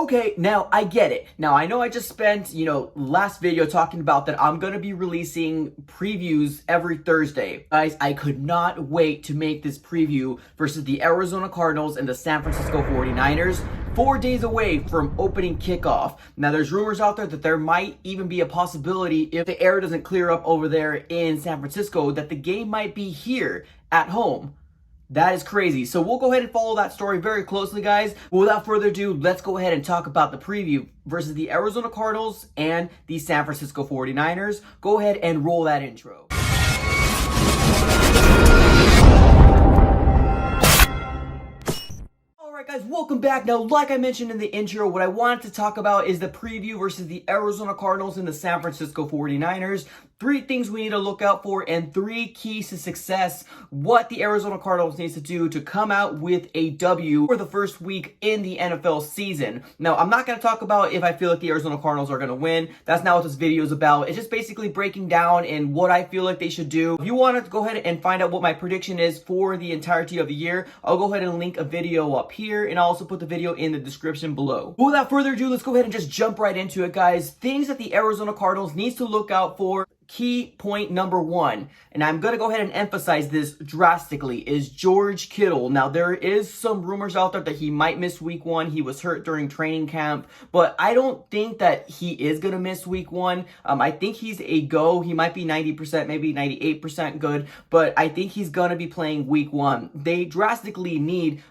Okay, now I get it. Now I know I just spent, last video talking about that I'm going to be releasing previews every Thursday. Guys, I could not wait to make this preview versus the Arizona Cardinals and the San Francisco 49ers. 4 days away from opening kickoff. Now there's rumors out there that there might even be a possibility, if the air doesn't clear up over there in San Francisco, that the game might be here at home. That is crazy. So we'll go ahead and follow that story very closely, guys. But without further ado, let's go ahead and talk about the preview versus the Arizona Cardinals and the San Francisco 49ers. Go ahead and roll that intro. Alright guys, welcome back. Now, like I mentioned in the intro, what I wanted to talk about is the preview versus the Arizona Cardinals and the San Francisco 49ers. 3 things we need to look out for and 3 keys to success. What the Arizona Cardinals needs to do to come out with a W for the first week in the NFL season. Now, I'm not going to talk about if I feel like the Arizona Cardinals are going to win. That's not what this video is about. It's just basically breaking down and what I feel like they should do. If you want to go ahead and find out what my prediction is for the entirety of the year, I'll go ahead and link a video up here, and I'll also put the video in the description below. But without further ado, let's go ahead and just jump right into it, guys. Things that the Arizona Cardinals needs to look out for. Key point number 1, and I'm going to go ahead and emphasize this drastically, is George Kittle. Now, there is some rumors out there that he might miss week 1. He was hurt during training camp, but I don't think that he is going to miss week 1. I think he's a go. He might be 90%, maybe 98% good, but I think he's going to be playing week 1. They drastically need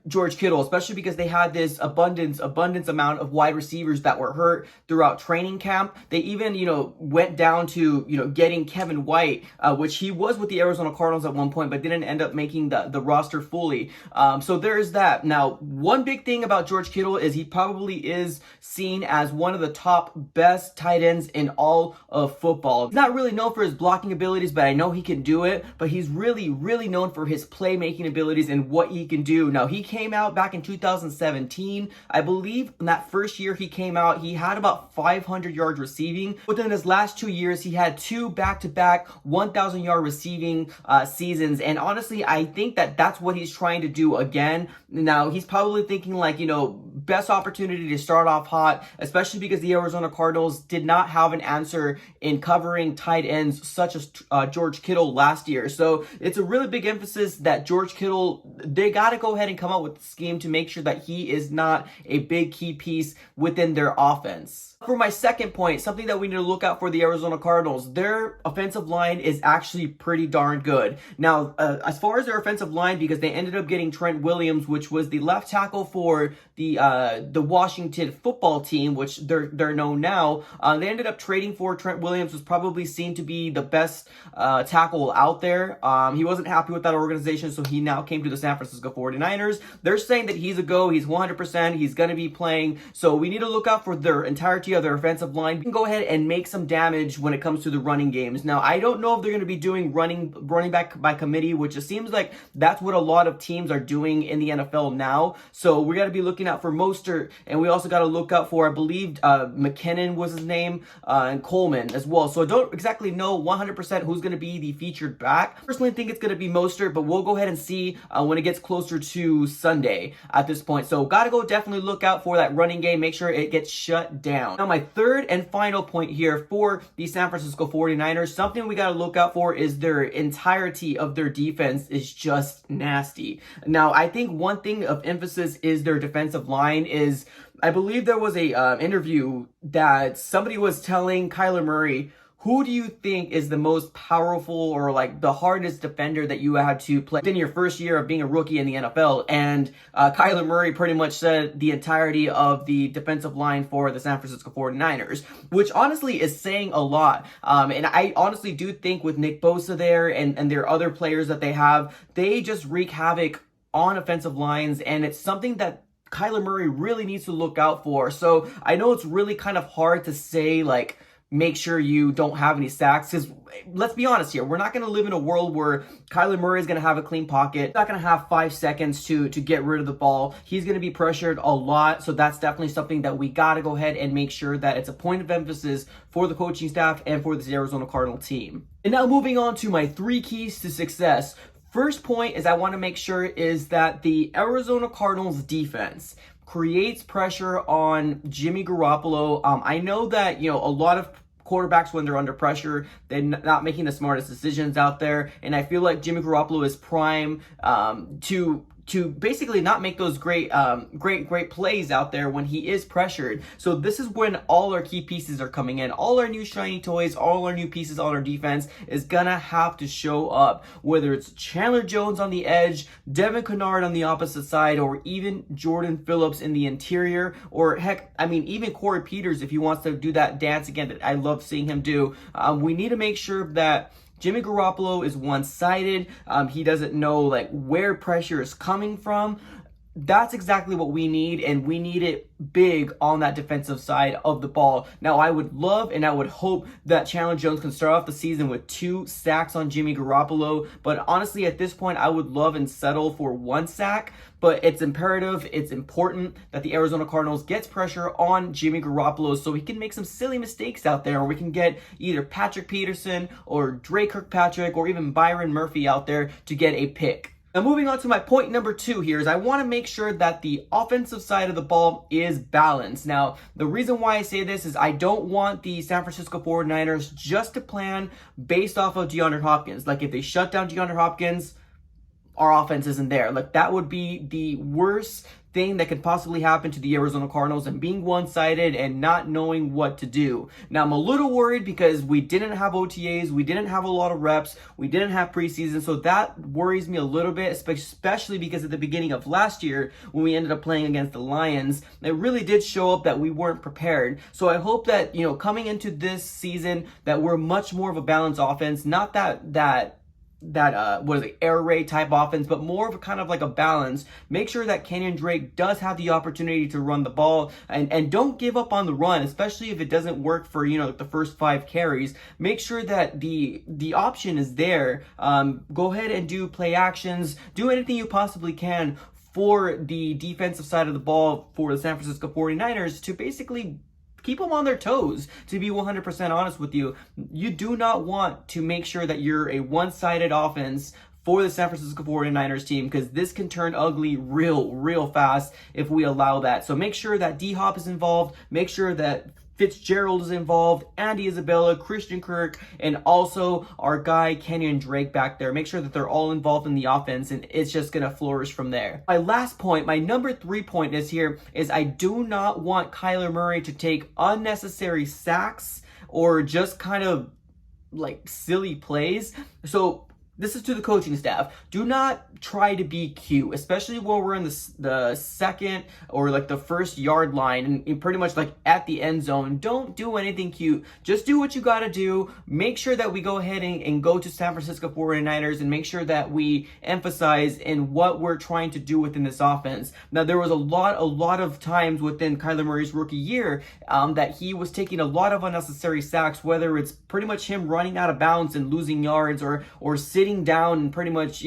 George Kittle, especially because they had this abundance amount of wide receivers that were hurt throughout training camp. They even, went down to getting Kevin White, which he was with the Arizona Cardinals at one point, but didn't end up making the roster fully. So there's that. Now, one big thing about George Kittle is he probably is seen as one of the top best tight ends in all of football. He's not really known for his blocking abilities, but I know he can do it. But he's really, really known for his playmaking abilities and what he can do. Now, he came out back in 2017. I believe in that first year he came out, he had about 500 yards receiving. Within his last 2 years, he had 2 back-to-back 1,000-yard receiving seasons, and honestly, I think that that's what he's trying to do again. Now, he's probably thinking like, best opportunity to start off hot, especially because the Arizona Cardinals did not have an answer in covering tight ends such as George Kittle last year. So it's a really big emphasis that George Kittle, they got to go ahead and come up with a scheme to make sure that he is not a big key piece within their offense. For my second point, something that we need to look out for the Arizona Cardinals, their offensive line is actually pretty darn good. Now, as far as their offensive line, because they ended up getting Trent Williams, which was the left tackle for the Washington football team, which they're known now. They ended up trading for Trent Williams, was probably seen to be the best tackle out there. He wasn't happy with that organization, so he now came to the San Francisco 49ers. They're saying that he's a go, he's 100%, he's going to be playing. So we need to look out for their entirety of their offensive line. We can go ahead and make some damage when it comes to the running games. Now, I don't know if they're going to be doing running back by committee, which it seems like that's what a lot of teams are doing in the NFL now. So we got to be looking out for Mostert, and we also got to look out for, I believe, McKinnon was his name, and Coleman as well. So I don't exactly know 100% who's going to be the featured back. I personally think it's going to be Mostert, but we'll go ahead and see when it gets closer to Sunday at this point. So got to go definitely look out for that running game, make sure it gets shut down. Now, my third and final point here for the San Francisco 49ers, something we got to look out for is their entirety of their defense is just nasty. Now, I think one thing of emphasis is their defensive line is, I believe there was a interview that somebody was telling Kyler Murray, who do you think is the most powerful or like the hardest defender that you had to play in your first year of being a rookie in the NFL? And Kyler Murray pretty much said the entirety of the defensive line for the San Francisco 49ers, which honestly is saying a lot. And I honestly do think with Nick Bosa there and their other players that they have, they just wreak havoc on offensive lines, and it's something that Kyler Murray really needs to look out for. So I know it's really kind of hard to say, like, make sure you don't have any sacks, because let's be honest here, we're not going to live in a world where Kyler Murray is going to have a clean pocket. He's not going to have 5 seconds to get rid of the ball. He's going to be pressured a lot, so that's definitely something that we got to go ahead and make sure that it's a point of emphasis for the coaching staff and for this Arizona Cardinal team. And now moving on to my 3 keys to success. First point is I want to make sure is that the Arizona Cardinals defense creates pressure on Jimmy Garoppolo. I know that, a lot of quarterbacks, when they're under pressure, they're not making the smartest decisions out there. And I feel like Jimmy Garoppolo is prime to basically not make those great plays out there when he is pressured. So this is when all our key pieces are coming in. All our new shiny toys, all our new pieces on our defense is gonna have to show up. Whether it's Chandler Jones on the edge, Devin Kennard on the opposite side, or even Jordan Phillips in the interior, or heck, even Corey Peters if he wants to do that dance again that I love seeing him do. We need to make sure that Jimmy Garoppolo is one-sided. He doesn't know where pressure is coming from. That's exactly what we need, and we need it big on that defensive side of the ball. Now, I would love and I would hope that Chandler Jones can start off the season with 2 sacks on Jimmy Garoppolo, but honestly, at this point, I would love and settle for 1 sack. But it's imperative, it's important that the Arizona Cardinals gets pressure on Jimmy Garoppolo so he can make some silly mistakes out there, or we can get either Patrick Peterson or Dre Kirkpatrick or even Byron Murphy out there to get a pick. Now, moving on to my point number 2 here is I want to make sure that the offensive side of the ball is balanced. Now, the reason why I say this is I don't want the San Francisco 49ers just to plan based off of DeAndre Hopkins. If they shut down DeAndre Hopkins, our offense isn't there. That would be the worst thing that could possibly happen to the Arizona Cardinals, and being one-sided and not knowing what to do. Now, I'm a little worried because we didn't have OTAs, we didn't have a lot of reps, we didn't have preseason, so that worries me a little bit, especially because at the beginning of last year, when we ended up playing against the Lions, it really did show up that we weren't prepared. So I hope that, coming into this season, that we're much more of a balanced offense, not that air raid type offense, but more of a kind of like a balance. Make sure that Kenyon Drake does have the opportunity to run the ball, and don't give up on the run, especially if it doesn't work for, the first 5 carries. Make sure that the option is there. Go ahead and do play actions, do anything you possibly can for the defensive side of the ball for the San Francisco 49ers to basically keep them on their toes. To be 100% honest with you, you do not want to make sure that you're a one-sided offense for the San Francisco 49ers team, because this can turn ugly real fast if we allow that. So make sure that D-Hop is involved, make sure that Fitzgerald is involved, Andy Isabella, Christian Kirk, and also our guy Kenyon Drake back there. Make sure that they're all involved in the offense, and it's just going to flourish from there. My last point, my number 3 point is I do not want Kyler Murray to take unnecessary sacks or just kind of silly plays. So this is to the coaching staff. Do not try to be cute, especially when we're in the second or the first yard line and pretty much at the end zone. Don't do anything cute. Just do what you got to do. Make sure that we go ahead and go to San Francisco 49ers and make sure that we emphasize in what we're trying to do within this offense. Now, there was a lot of times within Kyler Murray's rookie year that he was taking a lot of unnecessary sacks, whether it's pretty much him running out of bounds and losing yards, or sitting down and pretty much,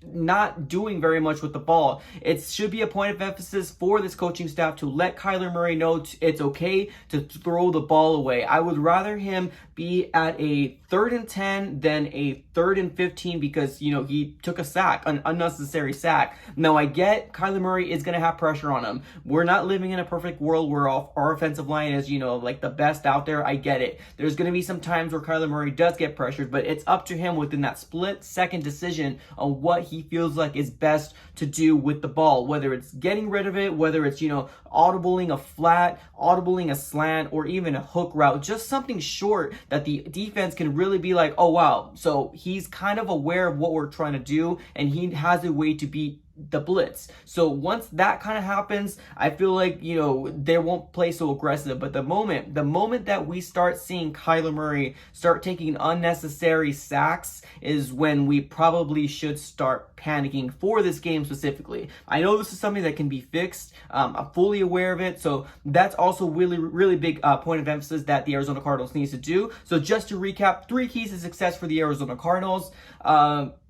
not doing very much with the ball. It should be a point of emphasis for this coaching staff to let Kyler Murray know it's okay to throw the ball away. I would rather him be at a 3rd and 10 than a 3rd and 15 because, he took a sack, an unnecessary sack. Now, I get Kyler Murray is going to have pressure on him. We're not living in a perfect world where our offensive line is, the best out there. I get it. There's going to be some times where Kyler Murray does get pressured, but it's up to him within that split-second decision on what he feels like is best to do with the ball, whether it's getting rid of it, whether it's, audibling a flat, audibling a slant, or even a hook route, just something short that the defense can really be like, oh wow, so he's kind of aware of what we're trying to do, and he has a way to beat the blitz. So once that kind of happens, I feel like, they won't play so aggressive. But the moment that we start seeing Kyler Murray start taking unnecessary sacks is when we probably should start panicking for this game specifically. I know this is something that can be fixed. I'm fully aware of it. So that's also really big point of emphasis that the Arizona Cardinals needs to do. So just to recap, 3 keys to success for the Arizona Cardinals.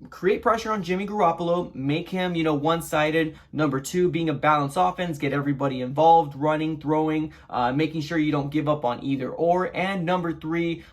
Create pressure on Jimmy Garoppolo. Make him, one-sided. Number 2, being a balanced offense, get everybody involved, running, throwing, making sure you don't give up on either or. And number 3,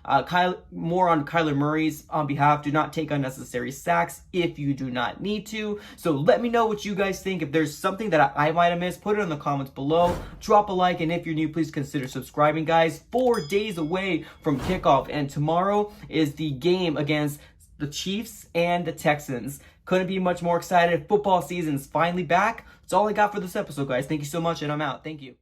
more on Kyler Murray's behalf, do not take unnecessary sacks if you do not need to. So let me know what you guys think. If there's something that I might have missed, put it in the comments below. Drop a like, and if you're new, please consider subscribing, guys. 4 days away from kickoff, and tomorrow is the game against the Chiefs and the Texans. Couldn't be much more excited. Football season's finally back. That's all I got for this episode, guys. Thank you so much, and I'm out. Thank you.